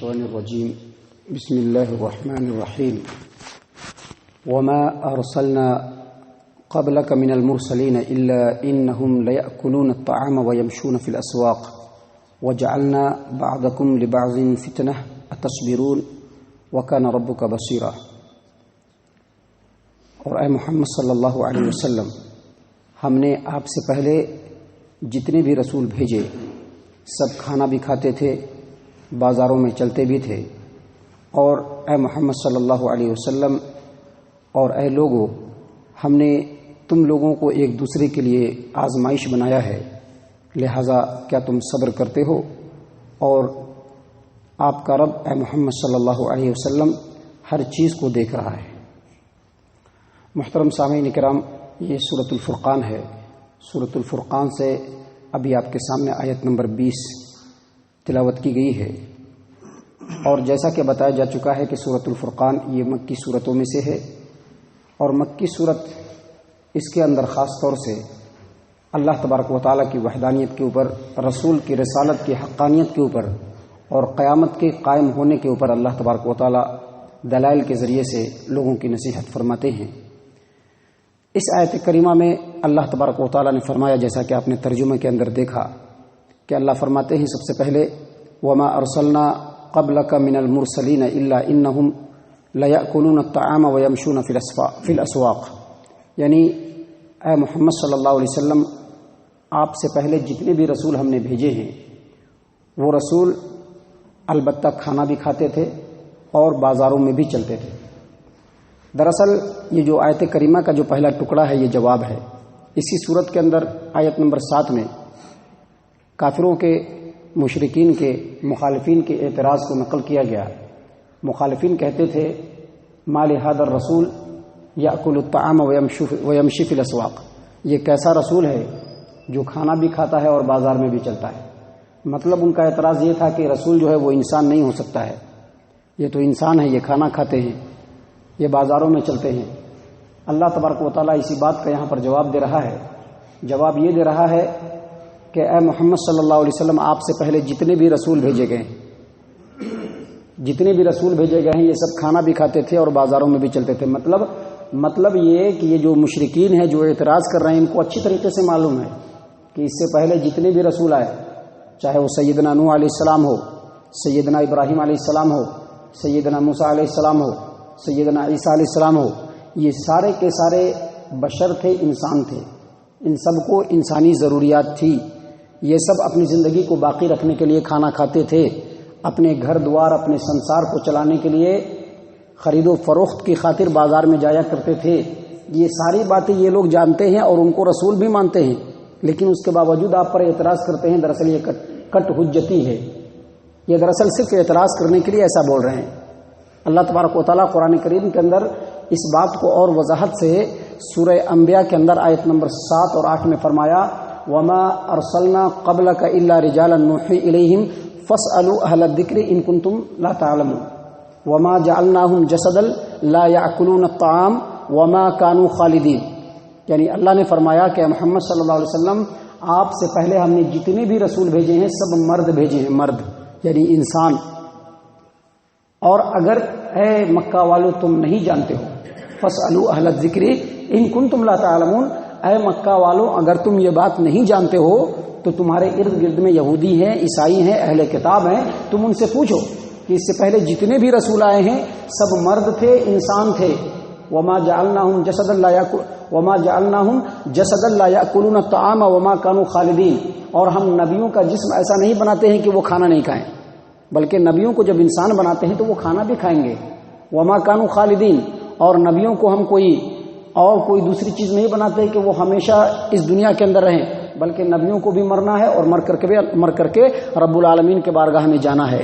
الشيطان الرجيم بسم الله الرحمن الرحيم وما أرسلنا قبلك من المرسلين إلا إنهم ليأكلون الطعام ويمشون في الأسواق وجعلنا بعضكم لبعض فتنة أتصبرون وكان ربك بصيرا۔ اور اے محمد صلی اللہ علیہ وسلم، ہم نے آپ سے پہلے جتنے بھی رسول بھیجے سب کھانا بھی کھاتے تھے، بازاروں میں چلتے بھی تھے۔ اور اے محمد صلی اللہ علیہ وسلم اور اے لوگوں، ہم نے تم لوگوں کو ایک دوسرے کے لیے آزمائش بنایا ہے، لہذا کیا تم صبر کرتے ہو؟ اور آپ کا رب اے محمد صلی اللہ علیہ وسلم ہر چیز کو دیکھ رہا ہے۔ محترم سامعین کرام، یہ سورۃ الفرقان ہے۔ سورۃ الفرقان سے ابھی آپ کے سامنے آیت نمبر 20 تلاوت کی گئی ہے، اور جیسا کہ بتایا جا چکا ہے کہ سورۃ الفرقان یہ مکی سورتوں میں سے ہے، اور مکی سورت اس کے اندر خاص طور سے اللہ تبارک و تعالیٰ کی وحدانیت کے اوپر، رسول کی رسالت کی حقانیت کے اوپر اور قیامت کے قائم ہونے کے اوپر اللہ تبارک و تعالیٰ دلائل کے ذریعے سے لوگوں کی نصیحت فرماتے ہیں۔ اس آیت کریمہ میں اللہ تبارک و تعالیٰ نے فرمایا، جیسا کہ آپ نے ترجمے کے اندر دیکھا کہ اللہ فرماتے ہیں سب سے پہلے وما ارسلنا قبلک من المرسلین الا انہم لیأکلون الطعام ویمشون فی الاسواق، یعنی اے محمد صلی اللہ علیہ وسلم، آپ سے پہلے جتنے بھی رسول ہم نے بھیجے ہیں وہ رسول البتہ کھانا بھی کھاتے تھے اور بازاروں میں بھی چلتے تھے۔ دراصل یہ جو آیت کریمہ کا جو پہلا ٹکڑا ہے یہ جواب ہے۔ اسی صورت کے اندر آیت نمبر 7 میں کافروں کے، مشرکین کے، مخالفین کے اعتراض کو نقل کیا گیا۔ مخالفین کہتے تھے ما لہذا الرسول یأکل الطعام ویمشی فی الاسواق، یہ کیسا رسول ہے جو کھانا بھی کھاتا ہے اور بازار میں بھی چلتا ہے۔ مطلب ان کا اعتراض یہ تھا کہ رسول جو ہے وہ انسان نہیں ہو سکتا ہے، یہ تو انسان ہے، یہ کھانا کھاتے ہیں، یہ بازاروں میں چلتے ہیں۔ اللہ تبارک و تعالیٰ اسی بات کا یہاں پر جواب دے رہا ہے۔ جواب یہ دے رہا ہے کہ اے محمد صلی اللہ علیہ وسلم، آپ سے پہلے جتنے بھی رسول بھیجے گئے ہیں یہ سب کھانا بھی کھاتے تھے اور بازاروں میں بھی چلتے تھے۔ مطلب یہ کہ یہ جو مشرکین ہیں جو اعتراض کر رہے ہیں، ان کو اچھی طریقے سے معلوم ہے کہ اس سے پہلے جتنے بھی رسول آئے، چاہے وہ سیدنا نوح علیہ السلام ہو، سیدنا ابراہیم علیہ السلام ہو، سیدنا موسیٰ علیہ السلام ہو، سیدنا عیسیٰ علیہ السلام ہو، یہ سارے کے سارے بشر تھے، انسان تھے، ان سب کو انسانی ضروریات تھی۔ یہ سب اپنی زندگی کو باقی رکھنے کے لیے کھانا کھاتے تھے، اپنے گھر دوار، اپنے سنسار کو چلانے کے لیے خرید و فروخت کی خاطر بازار میں جایا کرتے تھے۔ یہ ساری باتیں یہ لوگ جانتے ہیں اور ان کو رسول بھی مانتے ہیں، لیکن اس کے باوجود آپ پر اعتراض کرتے ہیں۔ دراصل یہ کٹ حجتی ہے، یہ دراصل صرف اعتراض کرنے کے لیے ایسا بول رہے ہیں۔ اللہ تبارک و تعالیٰ قرآن کریم کے اندر اس بات کو اور وضاحت سے سورہ انبیاء کے اندر آیت نمبر 7 اور 8 میں فرمایا وما ارسلنا قبلک الا رجالا نوحی الیہم فاسألوا اہل الذکر ان کنتم لا تعلمون وما جعلناہم جسدا لا یأکلون الطعام وما کانوا خالدین، یعنی اللہ نے فرمایا کہ محمد صلی اللہ علیہ وسلم، آپ سے پہلے ہم نے جتنے بھی رسول بھیجے ہیں سب مرد بھیجے ہیں، مرد یعنی انسان۔ اور اگر اے مکہ والو تم نہیں جانتے ہو، فاسألوا اہل الذکر ان کنتم لا تعلمون، اے مکہ والو اگر تم یہ بات نہیں جانتے ہو تو تمہارے ارد گرد میں یہودی ہیں، عیسائی ہیں، اہل کتاب ہیں، تم ان سے پوچھو کہ اس سے پہلے جتنے بھی رسول آئے ہیں سب مرد تھے، انسان تھے۔ وما جعلناہم جسدا لا یأکلون الطعام وما کانوا خالدین، اور ہم نبیوں کا جسم ایسا نہیں بناتے ہیں کہ وہ کھانا نہیں کھائیں، بلکہ نبیوں کو جب انسان بناتے ہیں تو وہ کھانا بھی کھائیں گے۔ وما کانوا خالدین، اور نبیوں کو ہم کوئی دوسری چیز نہیں بناتے کہ وہ ہمیشہ اس دنیا کے اندر رہیں، بلکہ نبیوں کو بھی مرنا ہے اور مر کر کے رب العالمین کے بارگاہ میں جانا ہے۔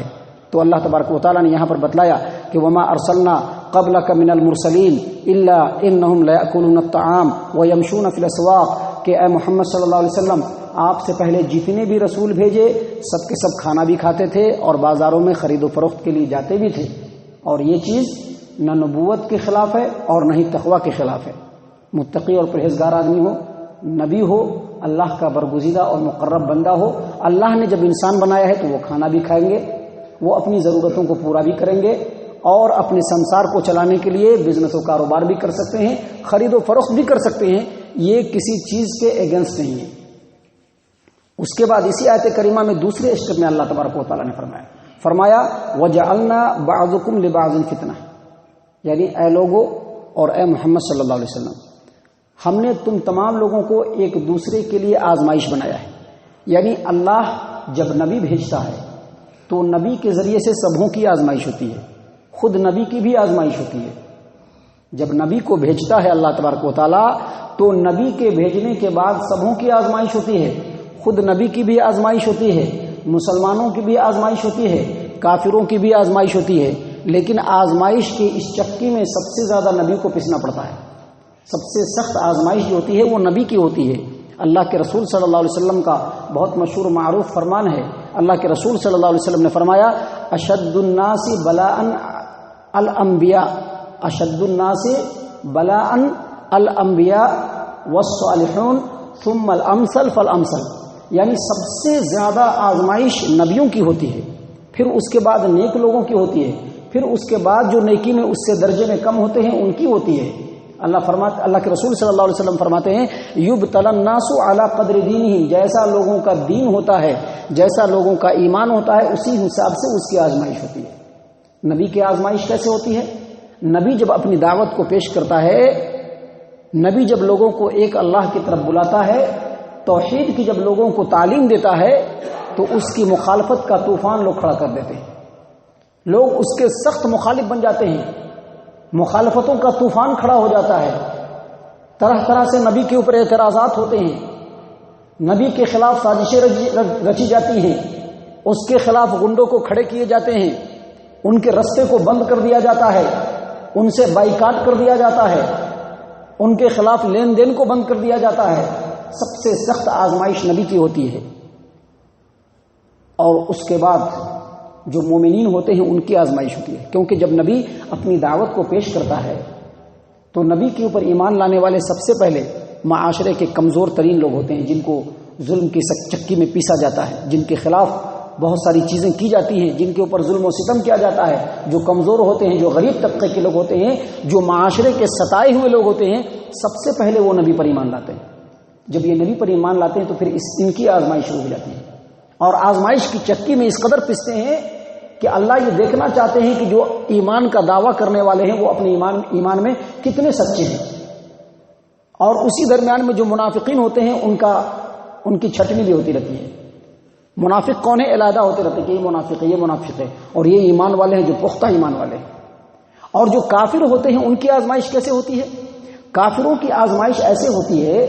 تو اللہ تبارک و تعالیٰ نے یہاں پر بتلایا کہ وما ارسلنا قبلک من المرسلین الا انہم لیأکلون الطعام ویمشون فی الاسواق، کہ اے محمد صلی اللہ علیہ وسلم، آپ سے پہلے جتنے بھی رسول بھیجے سب کے سب کھانا بھی کھاتے تھے اور بازاروں میں خرید و فروخت کے لیے جاتے بھی تھے، اور یہ چیز نہ نبوت کے خلاف ہے اور نہ ہی تقوی کے خلاف ہے۔ متقی اور پرہیزگار آدمی ہو، نبی ہو، اللہ کا برگزیدہ اور مقرب بندہ ہو، اللہ نے جب انسان بنایا ہے تو وہ کھانا بھی کھائیں گے وہ اپنی ضرورتوں کو پورا بھی کریں گے اور اپنے سنسار کو چلانے کے لیے بزنس و کاروبار بھی کر سکتے ہیں، خرید و فروخت بھی کر سکتے ہیں، یہ کسی چیز کے اگینسٹ نہیں ہے۔ اس کے بعد اسی آیت کریمہ میں دوسرے اسٹیپ میں اللہ تبارک و تعالیٰ نے فرمایا وَجَعَلْنَا بَعْضُكُمْ لِبَعْضٍ فِتْنَةً، یعنی اے لوگو اور اے محمد صلی اللہ علیہ وسلم، ہم نے تم تمام لوگوں کو ایک دوسرے کے لیے آزمائش بنایا ہے۔ یعنی اللہ جب نبی بھیجتا ہے تو نبی کے ذریعے سے سبوں کی آزمائش ہوتی ہے، خود نبی کی بھی آزمائش ہوتی ہے۔ جب نبی کو بھیجتا ہے اللہ تبارک و تعالیٰ تو نبی کے بھیجنے کے بعد سبوں کی آزمائش ہوتی ہے، خود نبی کی بھی آزمائش ہوتی ہے، مسلمانوں کی بھی آزمائش ہوتی ہے، کافروں کی بھی آزمائش ہوتی ہے، لیکن آزمائش کی اس چکی میں سب سے زیادہ نبی کو پسنا پڑتا ہے۔ سب سے سخت آزمائش جو ہوتی ہے وہ نبی کی ہوتی ہے۔ اللہ کے رسول صلی اللہ علیہ وسلم کا بہت مشہور معروف فرمان ہے، اللہ کے رسول صلی اللہ علیہ وسلم نے فرمایا اشد الناس بلاء الانبیاء، اشد الناس بلاء الانبیاء والصالحون ثم الامثل فالامثل، یعنی سب سے زیادہ آزمائش نبیوں کی ہوتی ہے، پھر اس کے بعد نیک لوگوں کی ہوتی ہے، پھر اس کے بعد جو نیکی میں اس سے درجے میں کم ہوتے ہیں ان کی ہوتی ہے۔ اللہ کے رسول صلی اللہ علیہ وسلم فرماتے ہیں یبتلی الناس علی قدر دینہم، جیسا لوگوں کا دین ہوتا ہے، جیسا لوگوں کا ایمان ہوتا ہے، اسی حساب سے اس کی آزمائش ہوتی ہے۔ نبی کی آزمائش کیسے ہوتی ہے؟ نبی جب اپنی دعوت کو پیش کرتا ہے، نبی جب لوگوں کو ایک اللہ کی طرف بلاتا ہے، توحید کی جب لوگوں کو تعلیم دیتا ہے تو اس کی مخالفت کا طوفان لوگ کھڑا کر دیتے ہیں، لوگ اس کے سخت مخالف بن جاتے ہیں، مخالفتوں کا طوفان کھڑا ہو جاتا ہے، طرح طرح سے نبی کے اوپر اعتراضات ہوتے ہیں، نبی کے خلاف سازشیں رچی جاتی ہیں، اس کے خلاف گنڈوں کو کھڑے کیے جاتے ہیں، ان کے رستے کو بند کر دیا جاتا ہے، ان سے بائیکاٹ کر دیا جاتا ہے، ان کے خلاف لین دین کو بند کر دیا جاتا ہے۔ سب سے سخت آزمائش نبی کی ہوتی ہے، اور اس کے بعد جو مومنین ہوتے ہیں ان کی آزمائش ہوتی ہے، کیونکہ جب نبی اپنی دعوت کو پیش کرتا ہے تو نبی کے اوپر ایمان لانے والے سب سے پہلے معاشرے کے کمزور ترین لوگ ہوتے ہیں، جن کو ظلم کی چکی میں پیسا جاتا ہے، جن کے خلاف بہت ساری چیزیں کی جاتی ہیں، جن کے اوپر ظلم و ستم کیا جاتا ہے، جو کمزور ہوتے ہیں، جو غریب طبقے کے لوگ ہوتے ہیں، جو معاشرے کے ستائے ہوئے لوگ ہوتے ہیں، سب سے پہلے وہ نبی پر ایمان لاتے ہیں۔ جب یہ نبی پر ایمان لاتے ہیں تو پھر ان کی آزمائش شروع ہو جاتی ہے، اور آزمائش کی چکی میں اس قدر پستے ہیں کہ اللہ یہ دیکھنا چاہتے ہیں کہ جو ایمان کا دعویٰ کرنے والے ہیں وہ اپنے ایمان میں کتنے سچے ہیں، اور اسی درمیان میں جو منافقین ہوتے ہیں ان کی چھٹنی بھی ہوتی رہتی ہے۔ منافق کون ہے؟ علیحدہ ہوتے رہتے ہیں کہ یہ منافق ہے، اور یہ ایمان والے ہیں جو پختہ ایمان والے ہیں۔ اور جو کافر ہوتے ہیں ان کی آزمائش کیسے ہوتی ہے؟ کافروں کی آزمائش ایسے ہوتی ہے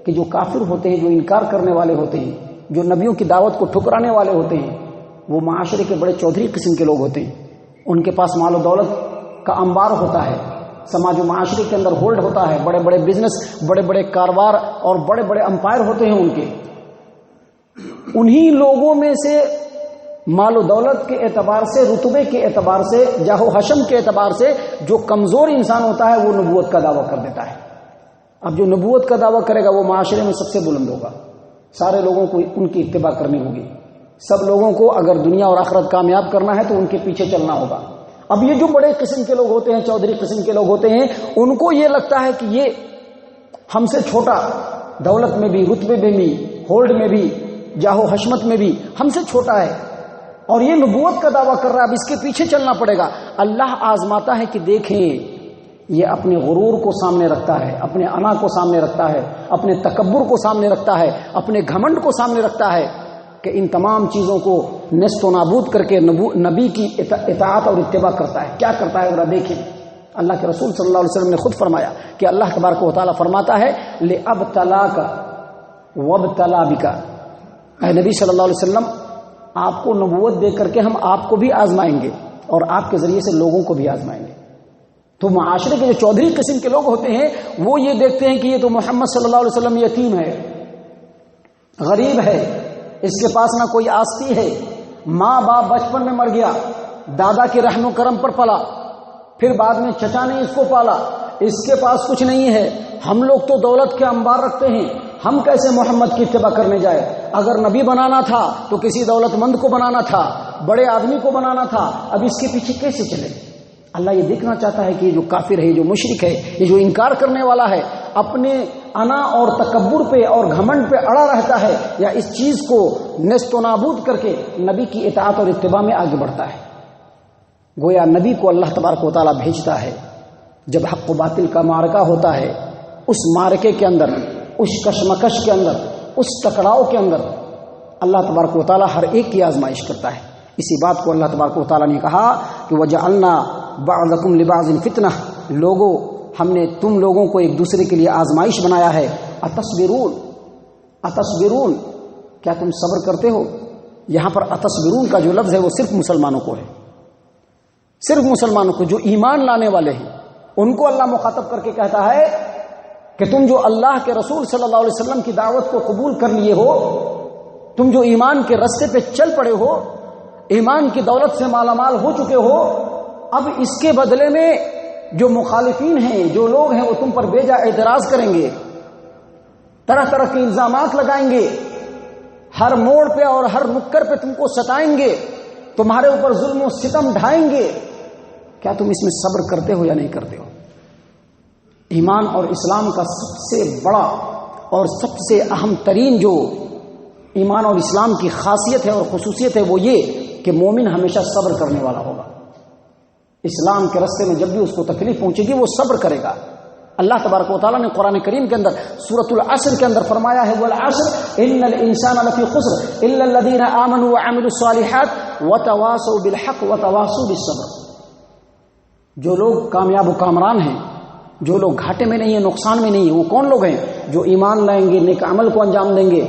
کہ جو کافر ہوتے ہیں، جو انکار کرنے والے ہوتے ہیں، جو نبیوں کی دعوت کو ٹھکرانے والے ہوتے ہیں، وہ معاشرے کے بڑے چودھری قسم کے لوگ ہوتے ہیں، ان کے پاس مال و دولت کا انبار ہوتا ہے، سماج و معاشرے کے اندر ہولڈ ہوتا ہے، بڑے بڑے بزنس، بڑے بڑے کاروبار اور بڑے بڑے امپائر ہوتے ہیں ان کے۔ انہی لوگوں میں سے مال و دولت کے اعتبار سے، رتبے کے اعتبار سے، جاہ و حشم کے اعتبار سے جو کمزور انسان ہوتا ہے وہ نبوت کا دعویٰ کر دیتا ہے۔ اب جو نبوت کا دعویٰ کرے گا وہ معاشرے میں سب سے بلند ہوگا، سارے لوگوں کو ان کی اتباع کرنی ہوگی، سب لوگوں کو اگر دنیا اور آخرت کامیاب کرنا ہے تو ان کے پیچھے چلنا ہوگا۔ اب یہ جو بڑے قسم کے لوگ ہوتے ہیں، چودھری قسم کے لوگ ہوتے ہیں، ان کو یہ لگتا ہے کہ یہ ہم سے چھوٹا، دولت میں بھی، رتبے میں بھی، ہولڈ میں بھی، جاہ و حشمت میں بھی ہم سے چھوٹا ہے، اور یہ نبوت کا دعویٰ کر رہا ہے، اب اس کے پیچھے چلنا پڑے گا۔ اللہ آزماتا ہے کہ دیکھیں یہ اپنے غرور کو سامنے رکھتا ہے، اپنے انا کو سامنے رکھتا ہے، اپنے تکبر کو سامنے رکھتا ہے، اپنے گھمنڈ کو سامنے رکھتا ہے، کہ ان تمام چیزوں کو نیست و نابود کر کے نبی کی اطاعت اور اتباع کرتا ہے۔ کیا کرتا ہے ذرا دیکھیں۔ اللہ کے رسول صلی اللہ علیہ وسلم نے خود فرمایا کہ اللہ تبارک و تعالیٰ فرماتا ہے لِأَبْتَلَاكَ وَابْتَلَا بِكَ، اے نبی صلی اللہ علیہ وسلم آپ کو نبوت دے کر کے ہم آپ کو بھی آزمائیں گے اور آپ کے ذریعے سے لوگوں کو بھی آزمائیں گے۔ تو معاشرے کے جو چودھری قسم کے لوگ ہوتے ہیں وہ یہ دیکھتے ہیں کہ یہ تو محمد صلی اللہ علیہ وسلم یتیم ہے، غریب ہے، اس کے پاس نہ کوئی آستی ہے، ماں باپ بچپن میں مر گیا، دادا کے رحم و کرم پر پلا، پھر بعد میں چچا نے اس کو پالا، اس کے پاس کچھ نہیں ہے، ہم لوگ تو دولت کے انبار رکھتے ہیں، ہم کیسے محمد کی اتباع کرنے جائے؟ اگر نبی بنانا تھا تو کسی دولت مند کو بنانا تھا، بڑے آدمی کو بنانا تھا، اب اس کے پیچھے کیسے چلے؟ اللہ یہ دیکھنا چاہتا ہے کہ یہ جو کافر ہے، جو مشرک ہے، یہ جو انکار کرنے والا ہے، اپنے انا اور تکبر پہ اور گھمنڈ پہ اڑا رہتا ہے یا اس چیز کو نیست و نابود کر کے نبی کی اطاعت اور اتباع میں آگے بڑھتا ہے۔ گویا نبی کو اللہ تبارک و تعالیٰ بھیجتا ہے جب حق و باطل کا معرکہ ہوتا ہے، اس معرکے کے اندر، اس کشمکش کے اندر، اس ٹکراؤ کے اندر اللہ تبارک و تعالیٰ ہر ایک کی آزمائش کرتا ہے۔ اسی بات کو اللہ تبارک و تعالیٰ نے کہا کہ وَجَعَلْنَا بَعْضَكُمْ لِبَعْضٍ فِتْنَةً، لوگوں ہم نے تم لوگوں کو ایک دوسرے کے لیے آزمائش بنایا ہے۔ اتصبرون، کیا تم صبر کرتے ہو؟ یہاں پر اتصبرون کا جو لفظ ہے وہ صرف مسلمانوں کو ہے، صرف مسلمانوں کو، جو ایمان لانے والے ہیں ان کو اللہ مخاطب کر کے کہتا ہے کہ تم جو اللہ کے رسول صلی اللہ علیہ وسلم کی دعوت کو قبول کر لیے ہو، تم جو ایمان کے رستے پہ چل پڑے ہو، ایمان کی دولت سے مالا مال ہو چکے ہو، اب اس کے بدلے میں جو مخالفین ہیں، جو لوگ ہیں، وہ تم پر بے جا اعتراض کریں گے، طرح طرح کے الزامات لگائیں گے، ہر موڑ پہ اور ہر نکر پہ تم کو ستائیں گے، تمہارے اوپر ظلم و ستم ڈھائیں گے۔ کیا تم اس میں صبر کرتے ہو یا نہیں کرتے ہو؟ ایمان اور اسلام کا سب سے بڑا اور سب سے اہم ترین جو ایمان اور اسلام کی خاصیت ہے اور خصوصیت ہے وہ یہ کہ مومن ہمیشہ صبر کرنے والا ہوگا۔ اسلام کے راستے میں جب بھی اس کو تکلیف پہنچے گی وہ صبر کرے گا۔ اللہ تبارک و تعالیٰ نے قرآن کریم کے اندر سورۃ العصر کے اندر فرمایا ہے والعصر ان الانسان لفی خسر الا الذین آمنوا وعملوا الصالحات وتواصوا بالحق وتواصوا بالصبر۔ جو لوگ کامیاب و کامران ہیں، جو لوگ گھاٹے میں نہیں ہیں، نقصان میں نہیں ہیں، وہ کون لوگ ہیں؟ جو ایمان لائیں گے، نیک عمل کو انجام دیں گے،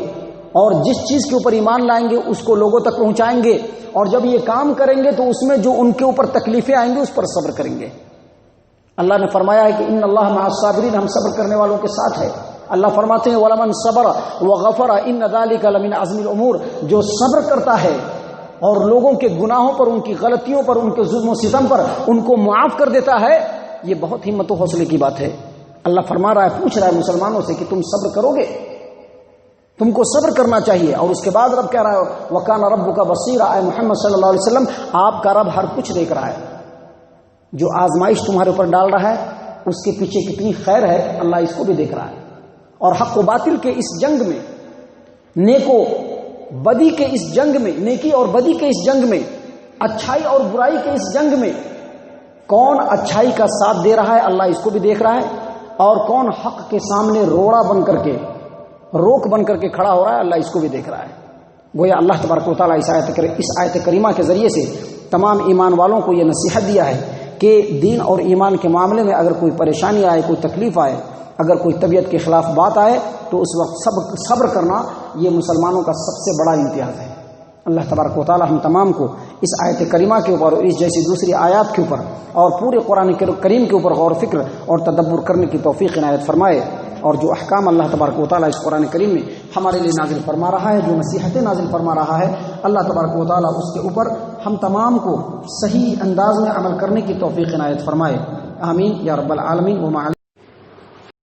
اور جس چیز کے اوپر ایمان لائیں گے اس کو لوگوں تک پہنچائیں گے، اور جب یہ کام کریں گے تو اس میں جو ان کے اوپر تکلیفیں آئیں گی اس پر صبر کریں گے۔ اللہ نے فرمایا ہے کہ ان اللہ مع الصابرین، ہم صبر کرنے والوں کے ساتھ ہے۔ اللہ فرماتے ہیں وَلَمَنْ صَبَرَ وَغَفَرَ إِنَّ ذَلِكَ لَمِنْ عَزْمِ الْأُمُورِ، جو صبر کرتا ہے اور لوگوں کے گناہوں پر، ان کی غلطیوں پر، ان کے ظلم و ستم پر ان کو معاف کر دیتا ہے، یہ بہت ہمت و حوصلے کی بات ہے۔ اللہ فرما رہا ہے، پوچھ رہا ہے مسلمانوں سے کہ تم صبر کرو گے؟ تم کو صبر کرنا چاہیے۔ اور اس کے بعد رب کہہ رہا ہے وَكَانَ رَبُّكَ بَصِيرًا، اے محمد صلی اللہ علیہ وسلم آپ کا رب ہر کچھ دیکھ رہا ہے۔ جو آزمائش تمہارے اوپر ڈال رہا ہے اس کے پیچھے کتنی خیر ہے اللہ اس کو بھی دیکھ رہا ہے۔ اور حق و باطل کے اس جنگ میں، نیک و بدی کے اس جنگ میں، نیکی اور بدی کے اس جنگ میں، اچھائی اور برائی کے اس جنگ میں کون اچھائی کا ساتھ دے رہا ہے اللہ اس کو بھی دیکھ رہا ہے، اور کون حق کے سامنے روڑا بن کر کے، روک بن کر کے کھڑا ہو رہا ہے اللہ اس کو بھی دیکھ رہا ہے۔ گویا اللہ تبارک و تعالیٰ اس آیت کریمہ کے ذریعے سے تمام ایمان والوں کو یہ نصیحت دیا ہے کہ دین اور ایمان کے معاملے میں اگر کوئی پریشانی آئے، کوئی تکلیف آئے، اگر کوئی طبیعت کے خلاف بات آئے تو اس وقت صبر کرنا یہ مسلمانوں کا سب سے بڑا امتیاز ہے۔ اللہ تبارک و تعالی ہم تمام کو اس آیت کریمہ کے اوپر اور اس جیسی دوسری آیات کے اوپر اور پورے قرآن کریم کے اوپر غور و فکر اور تدبر کرنے کی توفیق عنایت فرمائے، اور جو احکام اللہ تبارک و تعالی اس قرآن کریم میں ہمارے لیے نازل فرما رہا ہے، جو نصیحتیں نازل فرما رہا ہے، اللہ تبارک و تعالی اس کے اوپر ہم تمام کو صحیح انداز میں عمل کرنے کی توفیق عنایت فرمائے۔ آمین یا رب العالمین۔